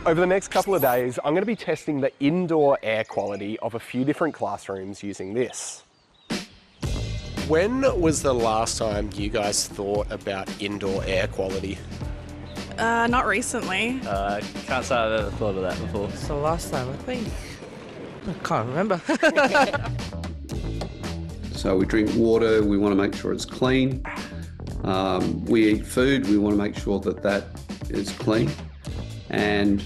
Over the next couple of days, I'm going to be testing the indoor air quality of a few different classrooms using this. When was the last time you guys thought about indoor air quality? Not recently. Can't say I've ever thought of that before. So last time, I think, I can't remember. So we drink water, we want to make sure it's clean. We eat food, we want to make sure that that is clean. And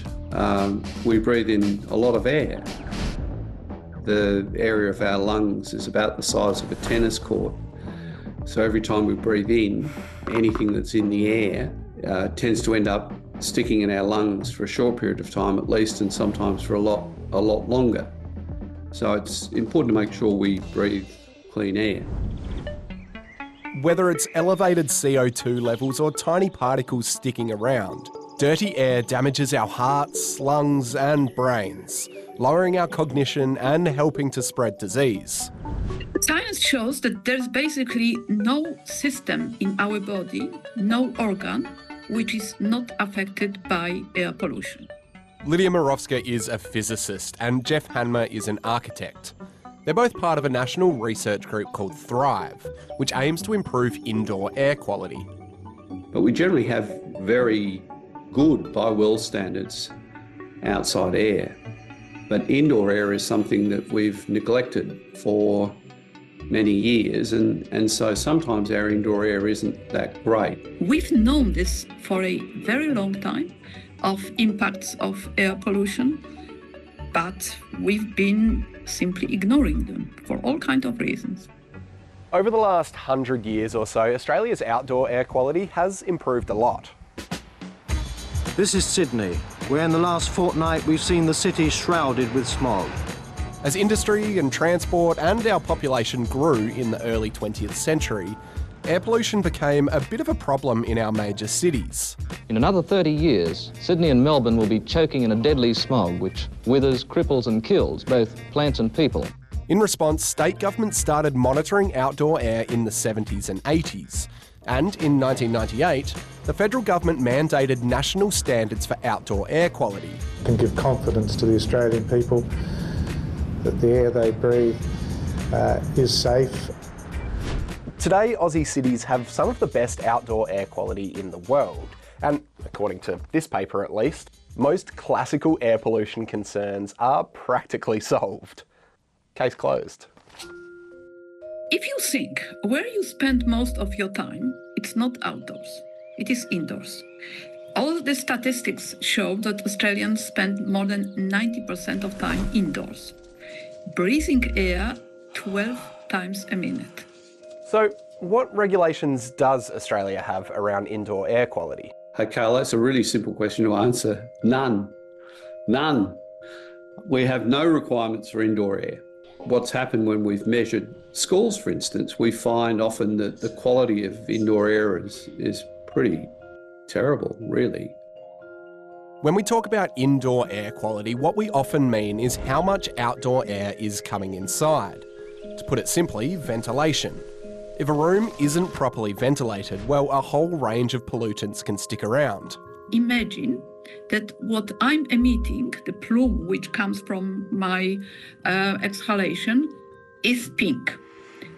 we breathe in a lot of air. The area of our lungs is about the size of a tennis court. So every time we breathe in, anything that's in the air tends to end up sticking in our lungs for a short period of time at least, and sometimes for a lot longer. So it's important to make sure we breathe clean air. Whether it's elevated CO2 levels or tiny particles sticking around, dirty air damages our hearts, lungs and brains, lowering our cognition and helping to spread disease. Science shows that there's basically no system in our body, no organ, which is not affected by air pollution. Lydia Morovska is a physicist and Jeff Hanmer is an architect. They're both part of a national research group called Thrive, which aims to improve indoor air quality. But we generally have very good, by world standards, outside air. But indoor air is something that we've neglected for many years, and so sometimes our indoor air isn't that great. We've known this for a very long time, of impacts of air pollution, but we've been simply ignoring them for all kinds of reasons. Over the last 100 years or so, Australia's outdoor air quality has improved a lot. This is Sydney, where in the last fortnight we've seen the city shrouded with smog. As industry and transport and our population grew in the early 20th century, air pollution became a bit of a problem in our major cities. In another 30 years, Sydney and Melbourne will be choking in a deadly smog which withers, cripples and kills both plants and people. In response, state governments started monitoring outdoor air in the 70s and 80s. And in 1998, the federal government mandated national standards for outdoor air quality. Can give confidence to the Australian people that the air they breathe is safe. Today, Aussie cities have some of the best outdoor air quality in the world. And according to this paper at least, most classical air pollution concerns are practically solved. Case closed. If you think where you spend most of your time, it's not outdoors, it is indoors. All the statistics show that Australians spend more than 90% of time indoors, breathing air 12 times a minute. So, what regulations does Australia have around indoor air quality? Okay, well, that's a really simple question to answer. None. None. We have no requirements for indoor air. What's happened when we've measured schools, for instance, we find often that the quality of indoor air is pretty terrible, really. When we talk about indoor air quality, what we often mean is how much outdoor air is coming inside. To put it simply, ventilation. If a room isn't properly ventilated, well, a whole range of pollutants can stick around. Imagine that what I'm emitting, the plume which comes from my exhalation, is pink.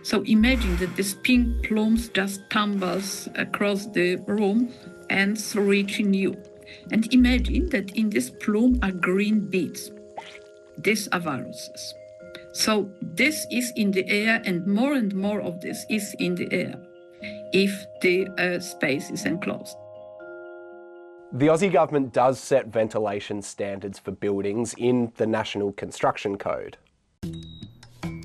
So imagine that this pink plumes just tumbles across the room and reaching you. And imagine that in this plume are green beads. These are viruses. So this is in the air, and more of this is in the air if the space is enclosed. The Aussie government does set ventilation standards for buildings in the National Construction Code.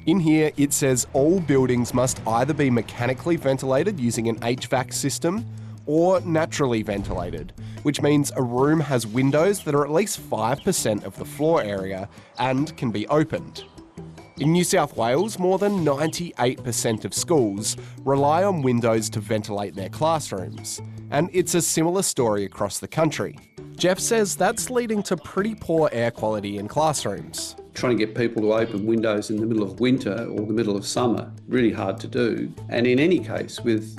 In here, it says all buildings must either be mechanically ventilated using an HVAC system or naturally ventilated, which means a room has windows that are at least 5% of the floor area and can be opened. In New South Wales, more than 98% of schools rely on windows to ventilate their classrooms. And it's a similar story across the country. Jeff says that's leading to pretty poor air quality in classrooms. Trying to get people to open windows in the middle of winter or the middle of summer, really hard to do. And in any case, with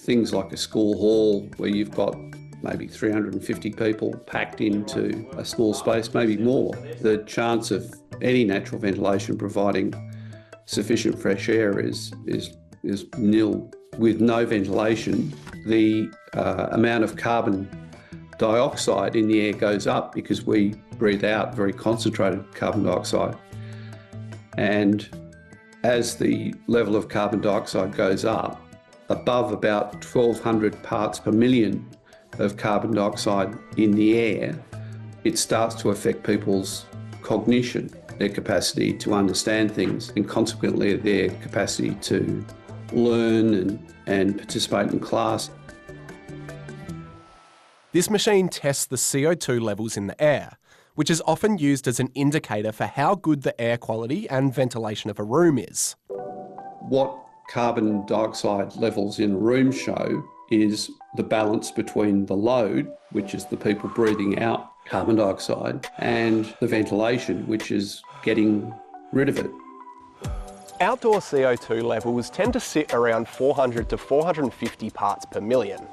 things like a school hall where you've got maybe 350 people packed into a small space, maybe more. The chance of any natural ventilation providing sufficient fresh air is nil. With no ventilation, the amount of carbon dioxide in the air goes up because we breathe out very concentrated carbon dioxide. And as the level of carbon dioxide goes up, above about 1,200 parts per million of carbon dioxide in the air, it starts to affect people's cognition, their capacity to understand things, and consequently their capacity to learn and participate in class. This machine tests the CO2 levels in the air, which is often used as an indicator for how good the air quality and ventilation of a room is. What carbon dioxide levels in a room show is the balance between the load, which is the people breathing out carbon dioxide, and the ventilation, which is getting rid of it. Outdoor CO2 levels tend to sit around 400 to 450 parts per million.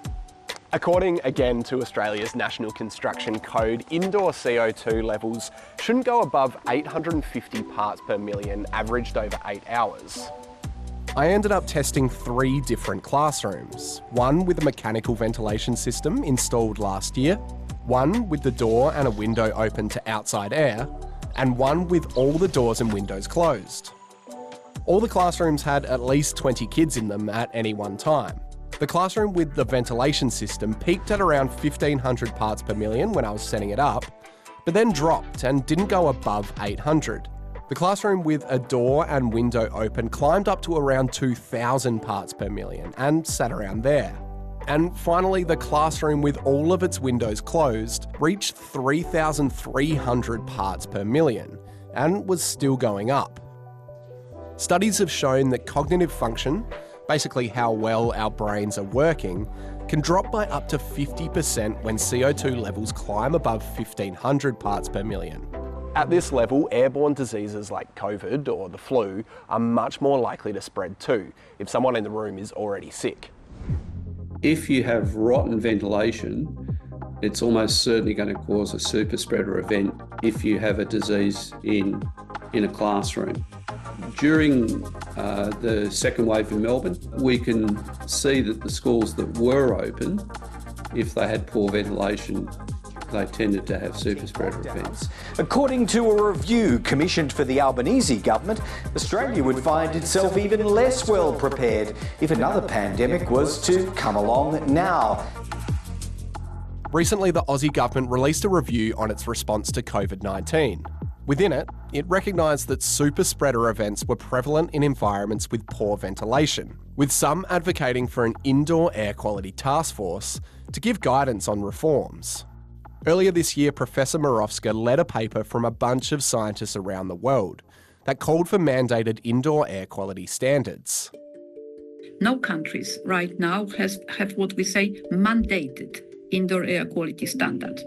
According again to Australia's National Construction Code, indoor CO2 levels shouldn't go above 850 parts per million averaged over 8 hours. I ended up testing 3 different classrooms, one with a mechanical ventilation system installed last year, one with the door and a window open to outside air, and one with all the doors and windows closed. All the classrooms had at least 20 kids in them at any one time. The classroom with the ventilation system peaked at around 1,500 parts per million when I was setting it up, but then dropped and didn't go above 800. The classroom with a door and window open climbed up to around 2,000 parts per million and sat around there. And finally, the classroom with all of its windows closed reached 3,300 parts per million and was still going up. Studies have shown that cognitive function, basically how well our brains are working, can drop by up to 50% when CO2 levels climb above 1,500 parts per million. At this level, airborne diseases like COVID or the flu are much more likely to spread too, if someone in the room is already sick. If you have rotten ventilation, it's almost certainly going to cause a super spreader event if you have a disease in a classroom. During the second wave in Melbourne, we can see that the schools that were open, if they had poor ventilation, they tended to have super spreader events. According to a review commissioned for the Albanese government, Australia would find itself even less well prepared if another pandemic was to come along now. Recently, the Aussie government released a review on its response to COVID-19. Within it, it recognised that super spreader events were prevalent in environments with poor ventilation, with some advocating for an indoor air quality task force to give guidance on reforms. Earlier this year, Professor Morovska led a paper from a bunch of scientists around the world that called for mandated indoor air quality standards. No countries right now have what we say mandated indoor air quality standards.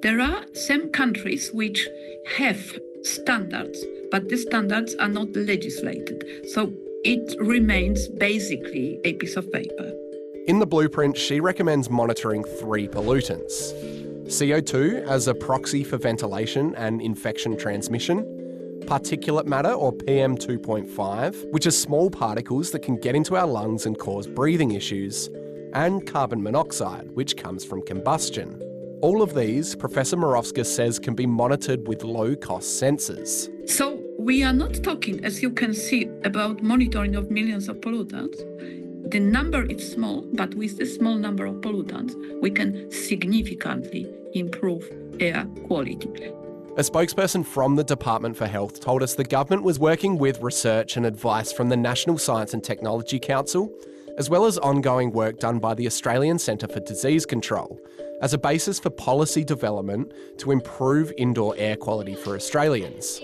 There are some countries which have standards, but the standards are not legislated. So it remains basically a piece of paper. In the blueprint, she recommends monitoring 3 pollutants: CO2 as a proxy for ventilation and infection transmission, particulate matter or PM 2.5, which are small particles that can get into our lungs and cause breathing issues, and carbon monoxide, which comes from combustion. All of these, Professor Morovska says, can be monitored with low-cost sensors. So we are not talking, as you can see, about monitoring of millions of pollutants. The number is small, but with the small number of pollutants, we can significantly improve air quality. A spokesperson from the Department for Health told us the government was working with research and advice from the National Science and Technology Council, as well as ongoing work done by the Australian Centre for Disease Control, as a basis for policy development to improve indoor air quality for Australians.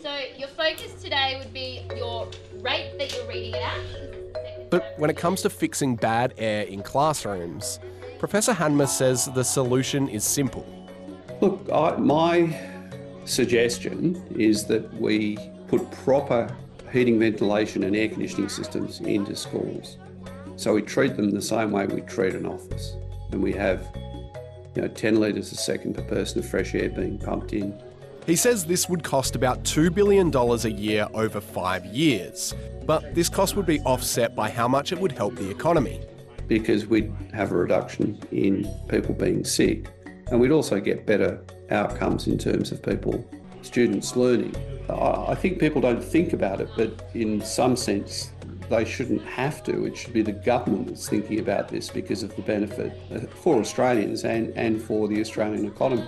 So your focus today would be your rate that you're reading it at. But when it comes to fixing bad air in classrooms, Professor Hanma says the solution is simple. Look, my suggestion is that we put proper heating, ventilation and air conditioning systems into schools. So we treat them the same way we treat an office. and we have 10 litres a second per person of fresh air being pumped in. He says this would cost about $2 billion a year over 5 years, but this cost would be offset by how much it would help the economy. Because we'd have a reduction in people being sick, and we'd also get better outcomes in terms of students learning. I think people don't think about it, but in some sense they shouldn't have to. It should be the government that's thinking about this because of the benefit for Australians and for the Australian economy.